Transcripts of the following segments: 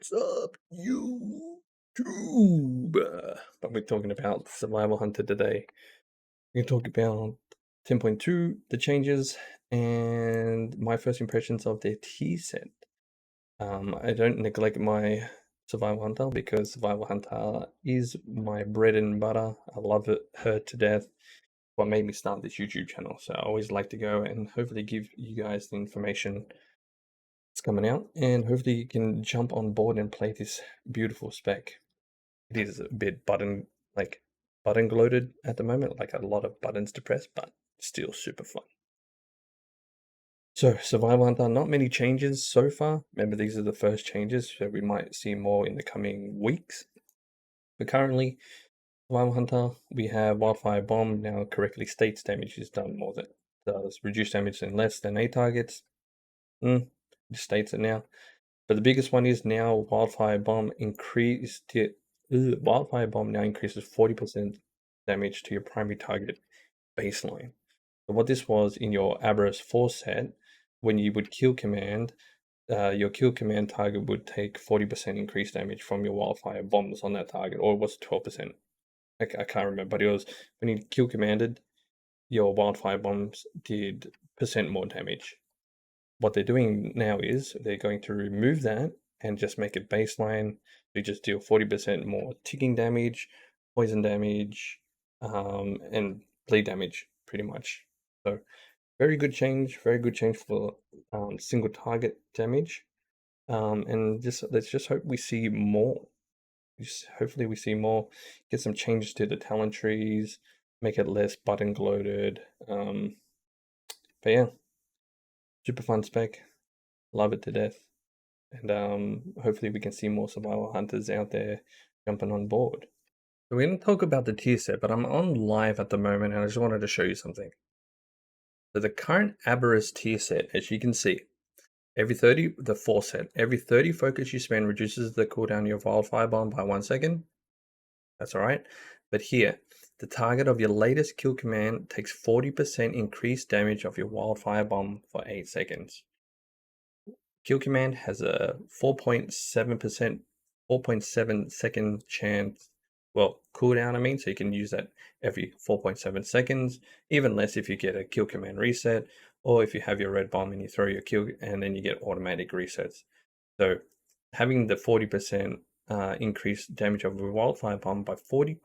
What's up, YouTube? But we're talking about Survival Hunter today. We're going to talk about 10.2, the changes, and my first impressions of their tier set. I don't neglect my Survival Hunter because Survival Hunter is my bread and butter. I love her to death. What made me start this YouTube channel. So I always like to go and hopefully give you guys the information it's coming out, and hopefully you can jump on board and play this beautiful spec. It is a bit button gloated at the moment, like a lot of buttons to press, but still super fun. So Survival Hunter, not many changes so far. Remember, these are the first changes, so we might see more in the coming weeks. But currently, Survival Hunter, we have Wildfire Bomb now correctly states damage is done more than does reduce damage in less than 8 targets. It states it now. But the biggest one is now Wildfire Bomb Wildfire Bomb now increases 40% damage to your primary target baseline. So what this was in your Aberrus 4 set, when you would kill command, your kill command target would take 40% increased damage from your Wildfire Bombs on that target, or it was 12%. I can't remember, but it was when you kill commanded, your Wildfire Bombs did % more damage. What they're doing now is they're going to remove that and just make it baseline. You just deal 40% more ticking damage, poison damage, and bleed damage, pretty much. So very good change for single target damage. And let's just hope we see more. Hopefully we see more. Get some changes to the talent trees, make it less button gloated. But yeah, super fun spec. Love it to death. And hopefully we can see more survival hunters out there jumping on board. So we're going to talk about the tier set, but I'm on live at the moment and I just wanted to show you something. So the current Aberrus tier set, as you can see, the 4 set, every 30 focus you spend reduces the cooldown of your Wildfire Bomb by 1 second. That's alright. But here, the target of your latest kill command takes 40% increased damage of your Wildfire Bomb for 8 seconds. Kill command has a 4.7 second chance, cooldown, so you can use that every 4.7 seconds, even less if you get a kill command reset, or if you have your red bomb and you throw your kill and then you get automatic resets. So having the 40% increased damage of a Wildfire Bomb by 40%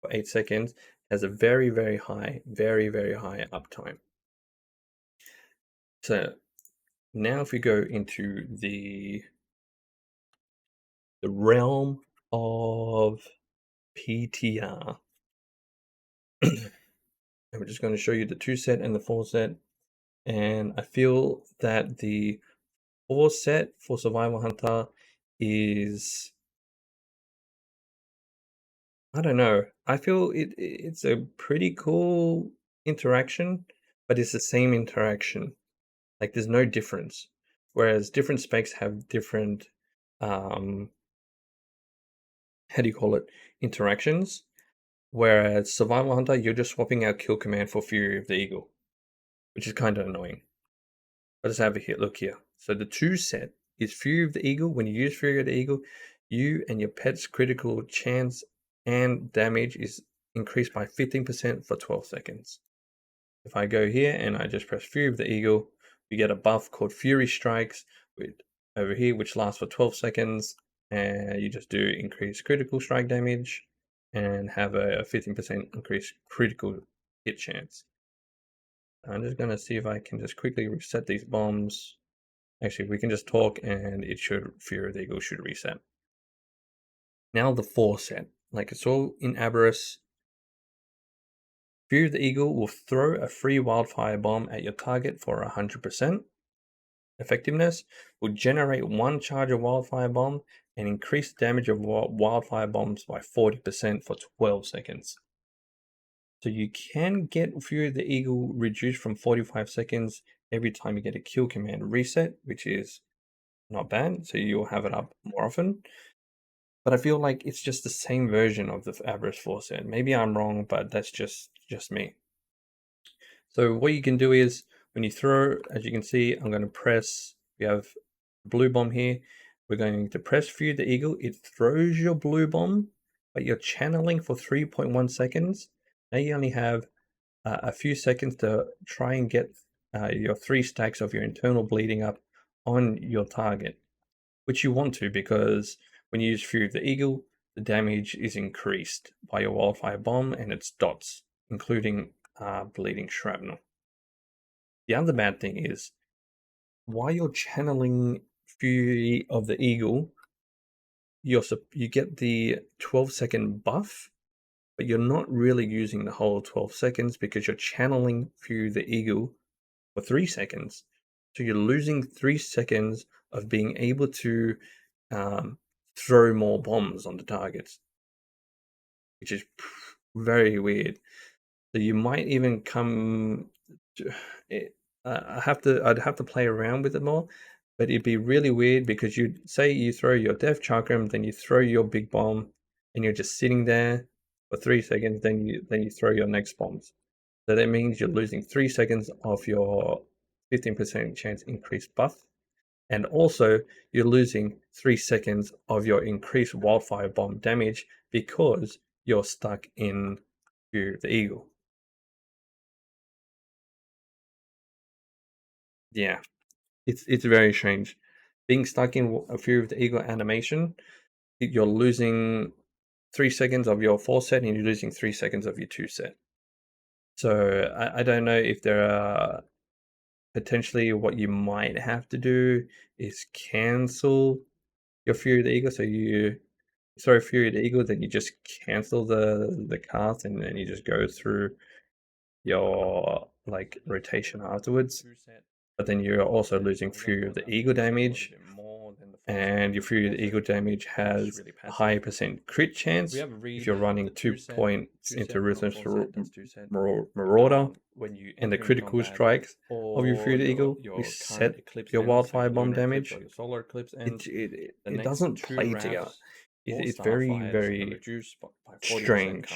for 8 seconds has a very, very high uptime. So now if we go into the realm of PTR, and we're just going to show you the 2 set and the 4 set, and I feel that the 4 set for Survival Hunter is, I don't know, I feel it's a pretty cool interaction, but it's the same interaction. Like there's no difference. Whereas different specs have different interactions. Whereas Survival Hunter, you're just swapping out kill command for Fury of the Eagle, which is kind of annoying. But let's have a look here. So the 2 set is Fury of the Eagle. When you use Fury of the Eagle, you and your pet's critical chance and damage is increased by 15% for 12 seconds. If I go here and I just press Fury of the Eagle, we get a buff called Fury Strikes over here, which lasts for 12 seconds. And you just do increased critical strike damage and have a 15% increased critical hit chance. I'm just going to see if I can just quickly reset these bombs. Actually, we can just talk and Fury of the Eagle should reset. Now the 4 set, like it's all in Aberrus. Fury of the Eagle will throw a free Wildfire Bomb at your target for 100%. Effectiveness will generate 1 charge of Wildfire Bomb and increase the damage of Wildfire Bombs by 40% for 12 seconds. So you can get Fury of the Eagle reduced from 45 seconds every time you get a kill command reset, which is not bad, so you'll have it up more often. But I feel like it's just the same version of the Aberrus 4 set. Maybe I'm wrong, but that's just me. So what you can do is, when you throw, as you can see, I'm going to press, we have blue bomb here. We're going to press Fear the Eagle. It throws your blue bomb, but you're channeling for 3.1 seconds. Now you only have a few seconds to try and get your 3 stacks of your internal bleeding up on your target, which you want to, because when you use Fury of the Eagle, the damage is increased by your wildfire bomb and its dots, including bleeding shrapnel. The other bad thing is, while you're channeling Fury of the Eagle, you get the 12-second buff, but you're not really using the whole 12 seconds because you're channeling Fury of the Eagle for 3 seconds. So you're losing 3 seconds of being able to throw more bombs on the targets, which is very weird. So you might even come to, I'd have to play around with it more, but it'd be really weird because you'd say you throw your death chakram, then you throw your big bomb, and you're just sitting there for 3 seconds, then you throw your next bombs. So that means you're losing 3 seconds of your 15% chance increased buff, and also you're losing 3 seconds of your increased wildfire bomb damage because you're stuck in Fury of the Eagle. Yeah, it's very strange. Being stuck in a Fury of the Eagle animation, you're losing 3 seconds of your 4 set and you're losing 3 seconds of your 2 set. So I don't know if there are potentially what you might have to do is cancel your Fury of the Eagle. So you throw Fury of the Eagle, then you just cancel the cast and then you just go through your like rotation afterwards. But then you're also losing Fury of the Eagle damage, and your Fury of the Eagle damage has a higher percent crit chance if you're running 2 points into Ruthless Marauder, and the critical strikes of your Fury of the Eagle is set your wildfire bomb damage. It doesn't play together. It's very, very strange.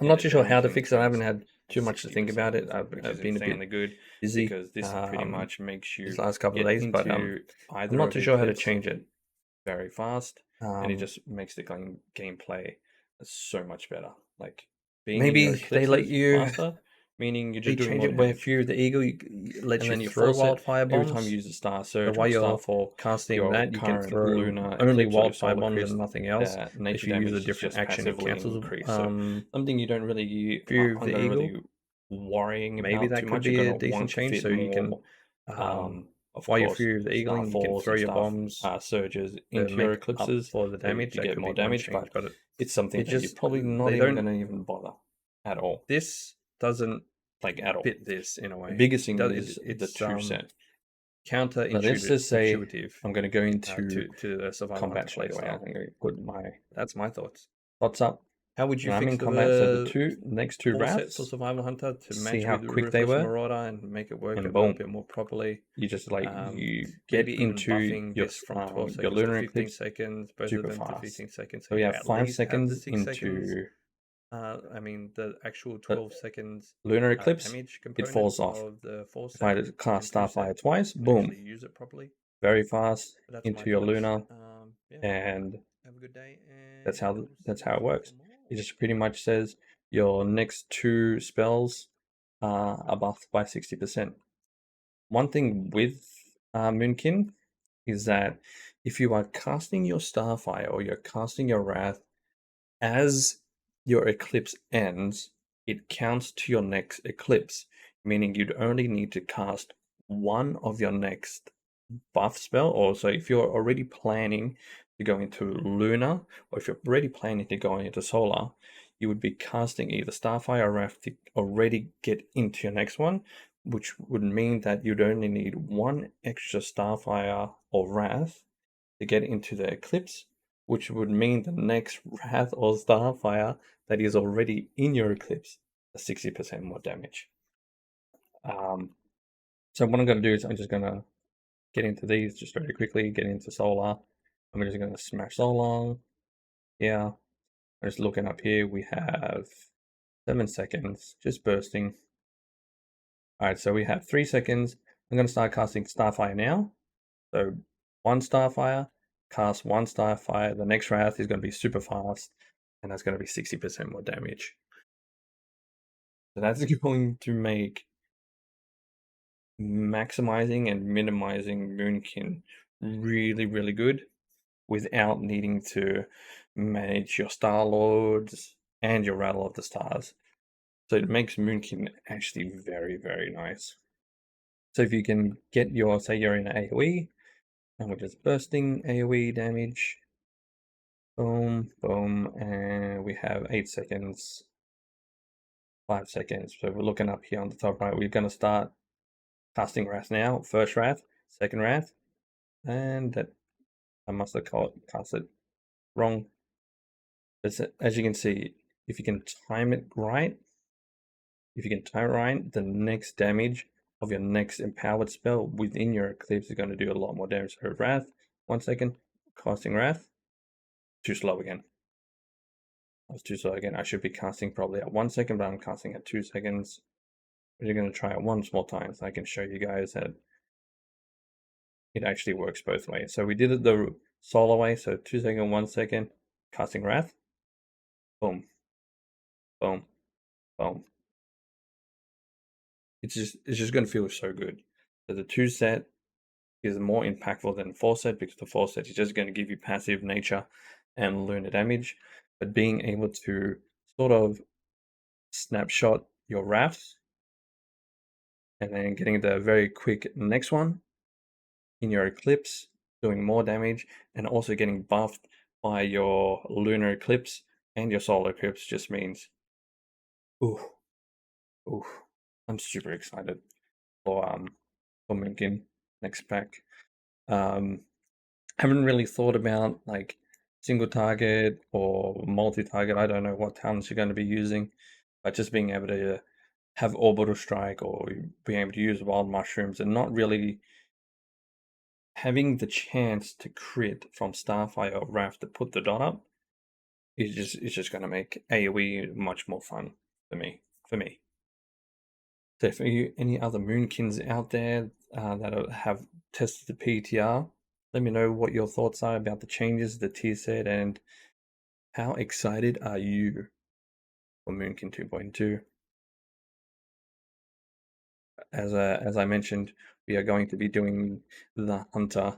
I'm not too sure how to fix it. I haven't had too much to think about it. I've been a bit busy because this pretty much makes you these last couple of days, but I'm not too sure how to change it very fast, and it just makes the gameplay so much better. Like maybe they let you faster, meaning you're just doing change it where Fury of the Eagle lets you throw wildfire bombs every time you use a star surge. So while you're casting that, you can throw only wildfire bombs and nothing else. If you use a different action, it cancels. Something you don't really Fury of the Eagle worrying maybe about that could be a decent change. So you can while you're Fury of the Eagle, you can throw your bombs surges into your eclipses for the damage to get more damage, but it's something that you're probably not even going to even bother at all. This doesn't like at all fit this in a way. The biggest thing is the 2 set counterintuitive. Let's just say I'm going to go into to the survival combat straight away. I'm going to put that's my thoughts. Thoughts up. How would you fix combat? So the next two wraths for Survival Hunter to match how quick they were, Marauder and make it work a little bit more properly. You just like you get into your lunar eclipse seconds, both super of them fast. To 15 seconds. So we have 5 seconds into. I mean the actual 12 seconds lunar eclipse. It falls off. Of the if I cast Starfire twice, boom. Use it properly. Very fast into your lunar, and have a good day. And that's how it works. It just pretty much says your next 2 spells are buffed by 60%. One thing with Moonkin is that if you are casting your Starfire or you're casting your Wrath as your eclipse ends, it counts to your next eclipse, meaning you'd only need to cast one of your next buff spell. Or so if you're already planning to go into lunar, or if you're already planning to go into solar, you would be casting either Starfire or Wrath to already get into your next one, which would mean that you'd only need 1 extra Starfire or Wrath to get into the eclipse, which would mean the next Wrath or Starfire that is already in your eclipse does 60% more damage. So what I'm going to do is I'm just going to get into these just very quickly, get into solar. I'm just going to smash solar. Yeah, I'm just looking up here. We have 7 seconds, just bursting. All right, so we have 3 seconds. I'm going to start casting Starfire now. So 1 Starfire, cast 1 Starfire. The next Wrath is going to be super fast, and that's going to be 60% more damage. So that's going to make maximizing and minimizing Moonkin really, really good without needing to manage your Star Lords and your Rattle of the Stars. So it makes Moonkin actually very, very nice. So if you can get your, say you're in AoE, and we're just bursting AoE damage, boom, boom, and we have 8 seconds, 5 seconds. So we're looking up here on the top right, we're going to start casting Wrath now. First Wrath, second Wrath, and that I must have cast it wrong. But as you can see, if you can time it right, the next damage of your next empowered spell within your eclipse is going to do a lot more damage. So Wrath, 1 second, casting Wrath, too slow again. I was too slow again. I should be casting probably at 1 second, but I'm casting at 2 seconds. We're going to try it once more time so I can show you guys that it actually works both ways. So we did it the solo way, so 2 second, 1 second, casting Wrath, boom, boom, boom. It's just going to feel so good. So the 2 set is more impactful than 4 set, because the 4 set is just going to give you passive nature and lunar damage, but being able to sort of snapshot your Wraths and then getting the very quick next one in your eclipse, doing more damage, and also getting buffed by your lunar eclipse and your solar eclipse just means, ooh, I'm super excited for Moonkin next pack. Haven't really thought about like single target or multi-target. I don't know what talents you're going to be using, but just being able to have orbital strike or being able to use wild mushrooms and not really having the chance to crit from Starfire or Wrath to put the dot up is just going to make AoE much more fun for me. So for you, any other Moonkins out there that have tested the PTR, let me know what your thoughts are about the changes, the tier set, and how excited are you for Moonkin 2.2? As I mentioned, we are going to be doing the Hunter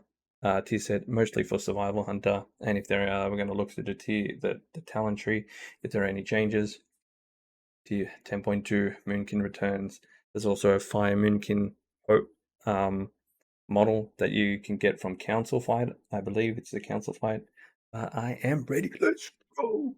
tier set mostly for Survival Hunter, and if there are, we're going to look through the talent tree. If there are any changes, tier 10.2 Moonkin returns. There's also a Fire Moonkin model that you can get from Council Fight. I believe it's the Council Fight. I am ready. Let's go.